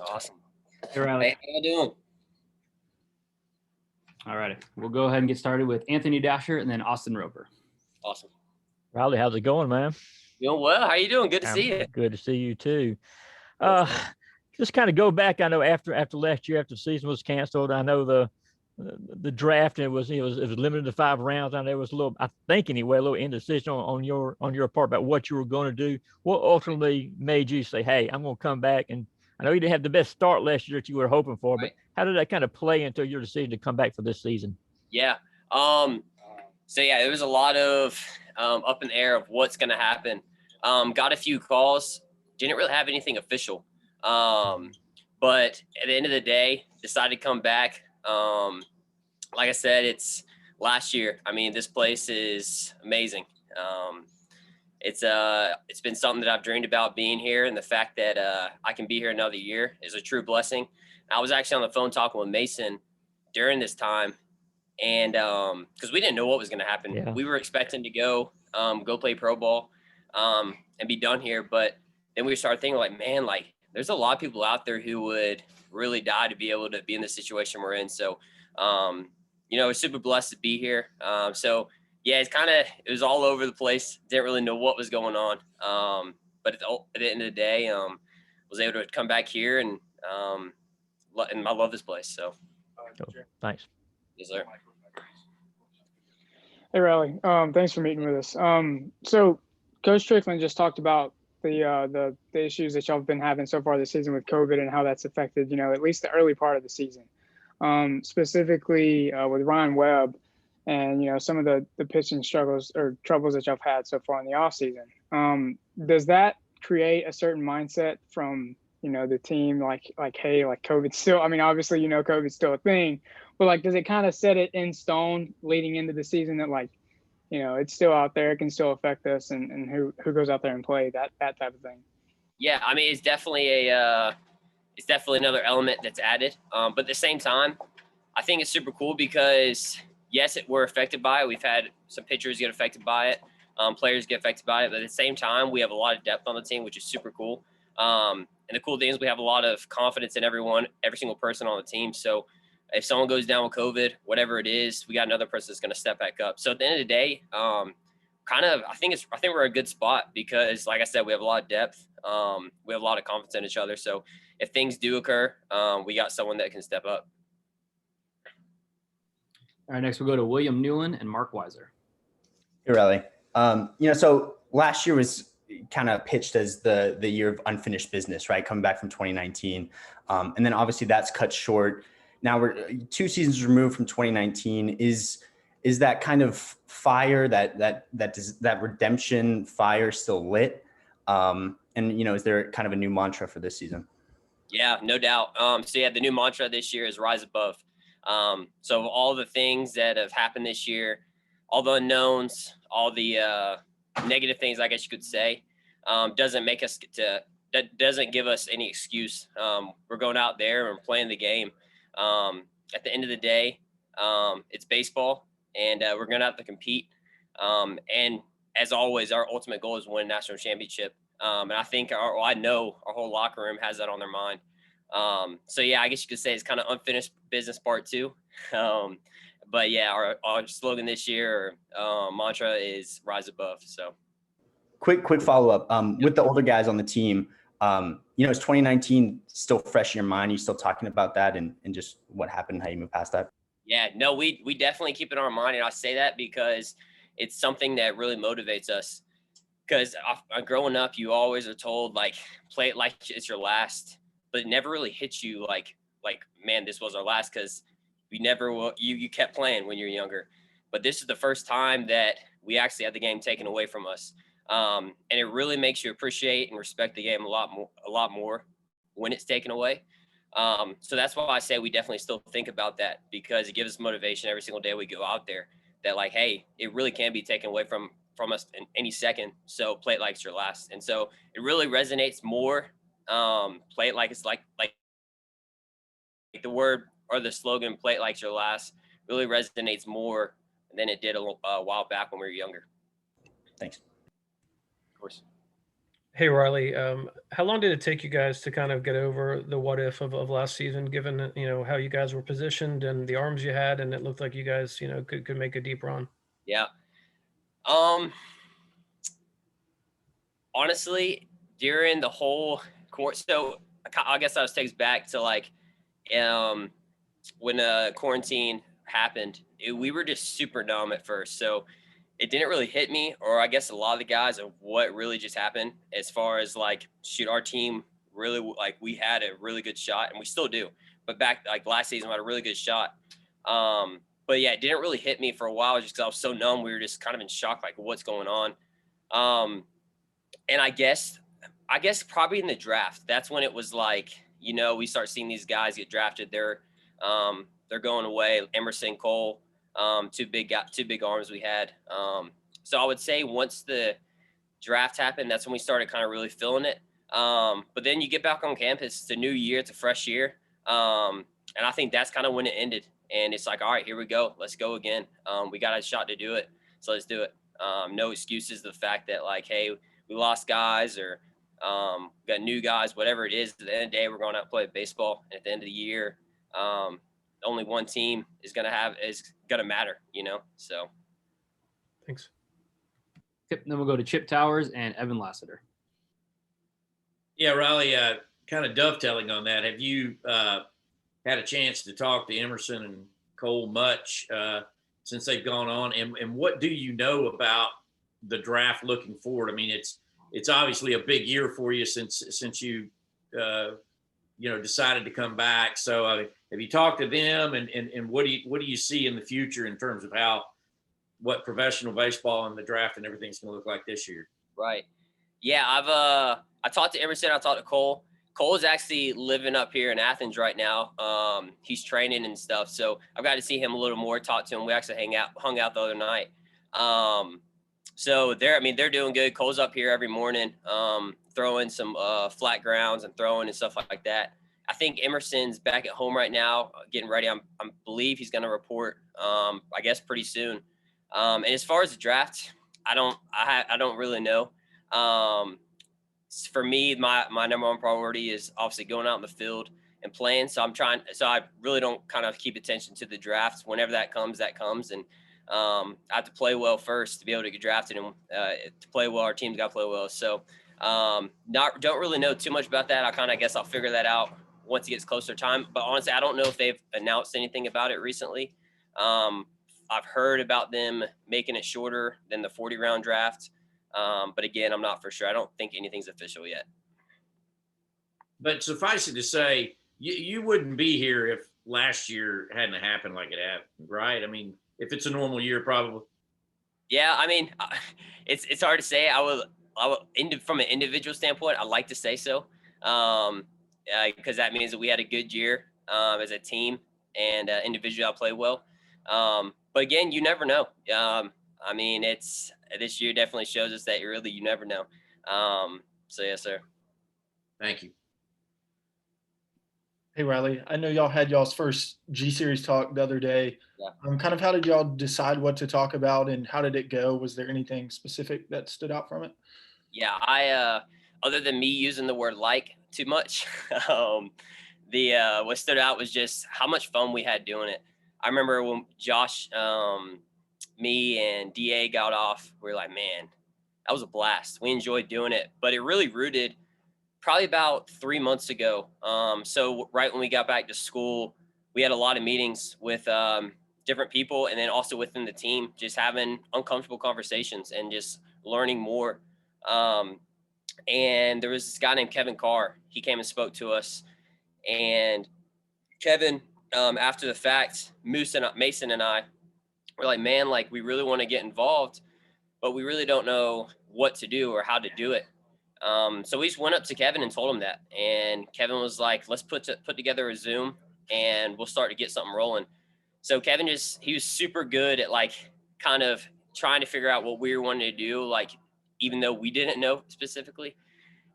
Awesome. Hey, Riley. Hey, how you doing? All righty. We'll go ahead and get started with Anthony Dasher and then Austin Roper. Awesome. Riley, how's it going, man? Doing well. How you doing? Good to see you. Good to see you too. Yes, Just kind of go back. I know after last year, after the season was canceled, I know the draft, it was limited to 5 rounds. I know there was a little, I think anyway, a little indecision on your part about what you were going to do. What ultimately made you say, "Hey, I'm going to come back"? And I know you didn't have the best start last year that you were hoping for, Right. but how did that kind of play into your decision to come back for this season? Yeah. So yeah, there was a lot of up in the air of what's going to happen. Got a few calls. Didn't really have anything official. But at the end of the day, decided to come back. Like I said, it's last year. I mean, this place is amazing. It's been something that I've dreamed about being here, and the fact that I can be here another year is a true blessing. I was actually on the phone talking with Mason during this time, and because we didn't know what was going to happen. Yeah. We were expecting to go play pro ball and be done here, but then we started thinking like, man, like there's a lot of people out there who would really die to be able to be in the situation we're in. So we're super blessed to be here. Yeah, it was all over the place. Didn't really know what was going on. But at the end of the day, was able to come back here and I love this place. So Thanks. Yes, sir. Hey, Riley. Thanks for meeting with us. So Coach Strickland just talked about the issues that y'all have been having so far this season with COVID and how that's affected, at least the early part of the season. Specifically with Ryan Webb and, some of the pitching struggles or troubles that y'all have had so far in the offseason. Does that create a certain mindset from, the team like, hey, like COVID's still, I mean, obviously, COVID's still a thing, but like, does it kind of set it in stone leading into the season that like, it's still out there, it can still affect us and who goes out there and play that type of thing? Yeah, I mean, it's definitely another element that's added. But at the same time, I think it's super cool because yes, we're affected by it. We've had some pitchers get affected by it, players get affected by it. But at the same time, we have a lot of depth on the team, which is super cool. And the cool thing is we have a lot of confidence in every single person on the team. So if someone goes down with COVID, whatever it is, we got another person that's going to step back up. So at the end of the day, I think we're in a good spot because, like I said, we have a lot of depth. We have a lot of confidence in each other. So if things do occur, we got someone that can step up. All right, next we'll go to William Newland and Mark Weiser. Hey, Riley. So last year was kind of pitched as the year of unfinished business, right? Coming back from 2019. And then obviously that's cut short. Now we're 2 seasons removed from 2019. Is that kind of fire, that redemption fire still lit? And, is there kind of a new mantra for this season? Yeah, no doubt. The new mantra this year is rise above. So all the things that have happened this year, all the unknowns, all the negative things, I guess you could say, doesn't give us any excuse. We're going out there and playing the game. At the end of the day, it's baseball, and we're going to have to compete. And as always, our ultimate goal is to win a national championship. And I think I know our whole locker room has that on their mind. I guess you could say it's kind of unfinished business part 2. But yeah, our slogan this year, mantra is rise above. So quick follow-up. With the older guys on the team, is 2019 still fresh in your mind? Are you still talking about that and just what happened, how you move past that? Yeah, no, we definitely keep it on our mind. And I say that because it's something that really motivates us. Because growing up, you always are told, like, play it like it's your last, but it never really hits you like, man, this was our last, because you kept playing when you're younger. But this is the first time that we actually had the game taken away from us. And it really makes you appreciate and respect the game a lot more when it's taken away. So that's why I say we definitely still think about that, because it gives us motivation every single day we go out there that, like, hey, it really can be taken away from us in any second. So play it like it's your last. And so it really resonates more. Play it like it's like the word or the slogan, play it like it's your last, really resonates more than it did a while back when we were younger. Thanks. Of course. Hey, Riley, how long did it take you guys to kind of get over the what if of last season, given, how you guys were positioned and the arms you had, and it looked like you guys, could make a deep run? Yeah. Um, Honestly, during the whole course, so I guess that takes back to like, um, when quarantine happened, we were just super numb at first. So it didn't really hit me, or I guess a lot of the guys, of what really just happened as far as like, shoot, our team really, like, we had a really good shot, and we still do. But back like last season, we had a really good shot. But yeah, it didn't really hit me for a while just because I was so numb. We were just kind of in shock, like, what's going on. And I guess probably in the draft, that's when it was like, we start seeing these guys get drafted. They're going away. Emerson, Cole, two big arms we had. So I would say once the draft happened, that's when we started kind of really feeling it. But then you get back on campus, it's a new year, it's a fresh year. And I think that's kind of when it ended. And it's like, all right, here we go. Let's go again. We got a shot to do it. So let's do it. No excuses. The fact that like, hey, we lost guys, or got new guys, whatever it is. At the end of the day, we're going out and play baseball. And at the end of the year, only one team is gonna matter, So. Thanks. Yep, then we'll go to Chip Towers and Evan Lassiter. Yeah, Riley, kind of dovetailing on that, have you had a chance to talk to Emerson and Cole much since they've gone on? And what do you know about the draft looking forward? I mean, it's obviously a big year for you since you decided to come back. So have you talked to them, and what do you see in the future in terms of what professional baseball and the draft and everything's going to look like this year? Right. Yeah, I talked to Emerson. I talked to Cole. Cole is actually living up here in Athens right now. He's training and stuff, so I've got to see him a little more. Talk to him. We actually hung out the other night. So they're doing good. Cole's up here every morning, throwing some flat grounds and throwing and stuff like that. I think Emerson's back at home right now, getting ready. I believe he's going to report, I guess, pretty soon. And as far as the draft, I don't really know. For me, my number one priority is obviously going out in the field and playing. So I really don't kind of keep attention to the draft. Whenever that comes. And I have to play well first to be able to get drafted, and to play well, our team's got to play well. So don't really know too much about that. I guess I'll figure that out once it gets closer time. But honestly, I don't know if they've announced anything about it recently. I've heard about them making it shorter than the 40-round draft. But again, I'm not for sure. I don't think anything's official yet. But suffice it to say, you wouldn't be here if last year hadn't happened like it happened, right? I mean, if it's a normal year, probably. Yeah, I mean, it's hard to say. I will from an individual standpoint, I like to say so, because that means that we had a good year as a team, and individually I play well. But again, you never know. I mean, this year definitely shows us that you never know. So yes, sir. Thank you. Hey, Riley, I know y'all had y'all's first G Series talk the other day. Yeah. Kind of how did y'all decide what to talk about, and how did it go? Was there anything specific that stood out from it? Yeah, I other than me using the word "like" too much, what stood out was just how much fun we had doing it. I remember when Josh, me and DA got off, we were like, man, that was a blast. We enjoyed doing it, but it really rooted probably about 3 months ago. So right when we got back to school, we had a lot of meetings with different people, and then also within the team, just having uncomfortable conversations and just learning more. And there was this guy named Kevin Carr. He came and spoke to us, and Kevin, after the fact, Mason and I were like, man, like, we really want to get involved, but we really don't know what to do or how to do it. So we just went up to Kevin and told him that, and Kevin was like, let's put together a Zoom, and we'll start to get something rolling. So Kevin he was super good at like kind of trying to figure out what we were wanting to do, like, even though we didn't know specifically.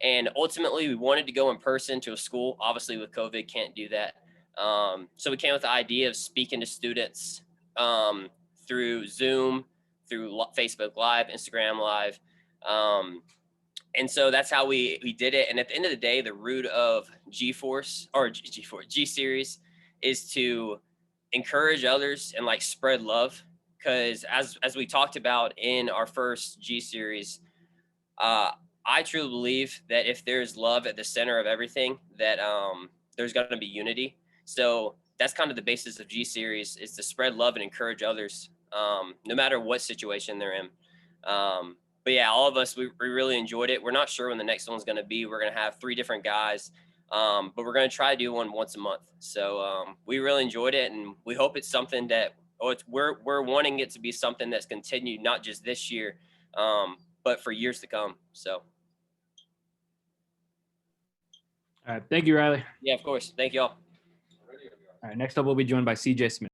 And ultimately we wanted to go in person to a school. Obviously with COVID, can't do that. So we came with the idea of speaking to students through Zoom, through Facebook Live, Instagram Live. And so that's how we did it. And at the end of the day, the root of G-Force or G-Force, G-Series is to encourage others and like spread love. Because as we talked about in our first G-Series, I truly believe that if there's love at the center of everything, that there's going to be unity. So that's kind of the basis of G-Series, is to spread love and encourage others, no matter what situation they're in. But yeah, all of us, we really enjoyed it. We're not sure when the next one's going to be. We're going to have 3 different guys, but we're going to try to do one once a month. So we really enjoyed it, and we hope it's something that we're wanting it to be something that's continued, not just this year, but for years to come. So. All right. Thank you, Riley. Yeah, of course. Thank y'all. All right. Next up, we'll be joined by CJ Smith.